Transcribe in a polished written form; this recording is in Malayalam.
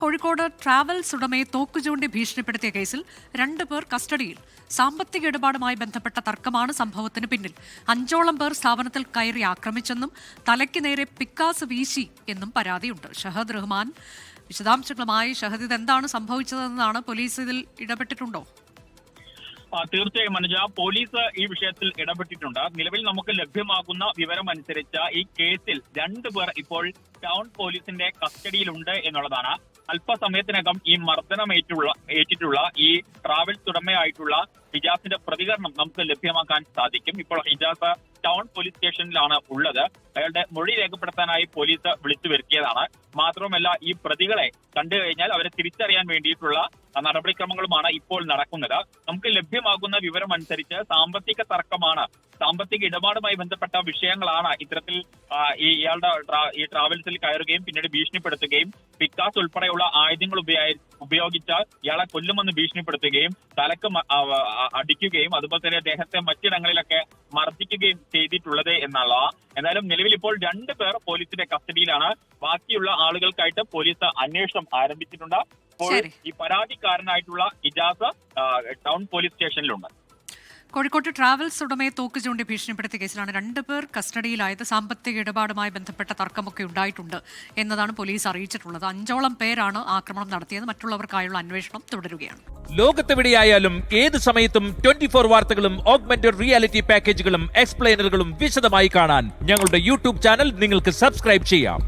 കോഴിക്കോട് ട്രാവൽസ് ഉടമയെ തോക്കുചൂണ്ടി ഭീഷണിപ്പെടുത്തിയ കേസിൽ 2 പേർ കസ്റ്റഡിയിൽ. സാമ്പത്തിക ഇടപാടുമായി ബന്ധപ്പെട്ട തർക്കമാണ് സംഭവത്തിന് പിന്നിൽ. 5ഓളം പേർ സ്ഥാപനത്തിൽ കയറി ആക്രമിച്ചെന്നും തലയ്ക്ക് നേരെ പിക്കാസ് വീശി എന്നും പരാതിയുണ്ട്. ഷഹദ് റഹ്മാൻ വിശദാംശങ്ങളുമായി. ഷഹദ്, ഇതെന്താണ് സംഭവിച്ചതെന്നാണ്? പോലീസ് ഇതിൽ ഇടപെട്ടിട്ടുണ്ടോ? തീർച്ചയായും മനുജ, പോലീസ് ഈ വിഷയത്തിൽ ഇടപെട്ടിട്ടുണ്ട്. നിലവിൽ നമുക്ക് ലഭ്യമാകുന്ന വിവരം അനുസരിച്ച് ഈ കേസിൽ 2 പേർ ഇപ്പോൾ ടൗൺ പോലീസിന്റെ കസ്റ്റഡിയിലുണ്ട് എന്നുള്ളതാണ്. അല്പസമയത്തിനകം ഈ ഏറ്റിട്ടുള്ള ഈ ട്രാവൽസ് ഉടമയായിട്ടുള്ള ഹിജാസിന്റെ പ്രതികരണം നമുക്ക് ലഭ്യമാക്കാൻ സാധിക്കും. ഇപ്പോൾ ഹിജാസ് ടൗൺ പോലീസ് സ്റ്റേഷനിലാണ് ഉള്ളത്. അയാളുടെ മൊഴി രേഖപ്പെടുത്താനായി പോലീസ് വിളിച്ചു വരുത്തിയതാണ്. മാത്രവുമല്ല, ഈ പ്രതികളെ കണ്ടു കഴിഞ്ഞാൽ അവരെ തിരിച്ചറിയാൻ വേണ്ടിയിട്ടുള്ള നടപടിക്രമങ്ങളുമാണ് ഇപ്പോൾ നടക്കുന്നത്. നമുക്ക് ലഭ്യമാകുന്ന വിവരം അനുസരിച്ച് സാമ്പത്തിക തർക്കമാണ്, സാമ്പത്തിക ഇടപാടുമായി ബന്ധപ്പെട്ട വിഷയങ്ങളാണ് ഇത്തരത്തിൽ ഈ ട്രാവൽസിൽ കയറുകയും പിന്നീട് ഭീഷണിപ്പെടുത്തുകയും പിക്കാസ് ഉൾപ്പെടെയുള്ള ആയുധങ്ങൾ ഉപയോഗിച്ച് ഇയാളെ കൊല്ലുമെന്ന് ഭീഷണിപ്പെടുത്തുകയും തലക്ക് അടിക്കുകയും അതുപോലെ തന്നെ ദേഹത്തെ മറ്റിടങ്ങളിലൊക്കെ മർദ്ദിക്കുകയും ചെയ്തിട്ടുള്ളത് എന്നുള്ളതാണ്. എന്നാലും നിലവിൽ ഇപ്പോൾ 2 പേർ പോലീസിന്റെ കസ്റ്റഡിയിലാണ്. ബാക്കിയുള്ള ആളുകൾക്കായിട്ട് പോലീസ് അന്വേഷണം ആരംഭിച്ചിട്ടുണ്ട്. ഇപ്പോൾ ഈ പരാതിക്കാരനായിട്ടുള്ള ഇജാസ് ടൗൺ പോലീസ് സ്റ്റേഷനിലുണ്ട്. കോഴിക്കോട് ട്രാവൽസ് ഉടമയെ തോക്ക് ചൂണ്ടി ഭീഷണിപ്പെടുത്തിയ കേസിലാണ് 2 പേർ കസ്റ്റഡിയിലായത്. സാമ്പത്തിക ഇടപാടുമായി ബന്ധപ്പെട്ട തർക്കമൊക്കെ ഉണ്ടായിട്ടുണ്ട് എന്നതാണ് പോലീസ് അറിയിച്ചിട്ടുള്ളത്. 5ഓളം പേരാണ് ആക്രമണം നടത്തിയത്. മറ്റുള്ളവർക്കായുള്ള അന്വേഷണം തുടരുകയാണ്. ലോകത്തെവിടെയായാലും ഏത് സമയത്തും 24 വാർത്തകളും ഓഗ്മെന്റഡ് റിയാലിറ്റി പാക്കേജുകളും എക്സ്പ്ലെയിനറുകളും വിശദമായി കാണാൻ ഞങ്ങളുടെ യൂട്യൂബ് ചാനൽ നിങ്ങൾക്ക് സബ്സ്ക്രൈബ് ചെയ്യാം.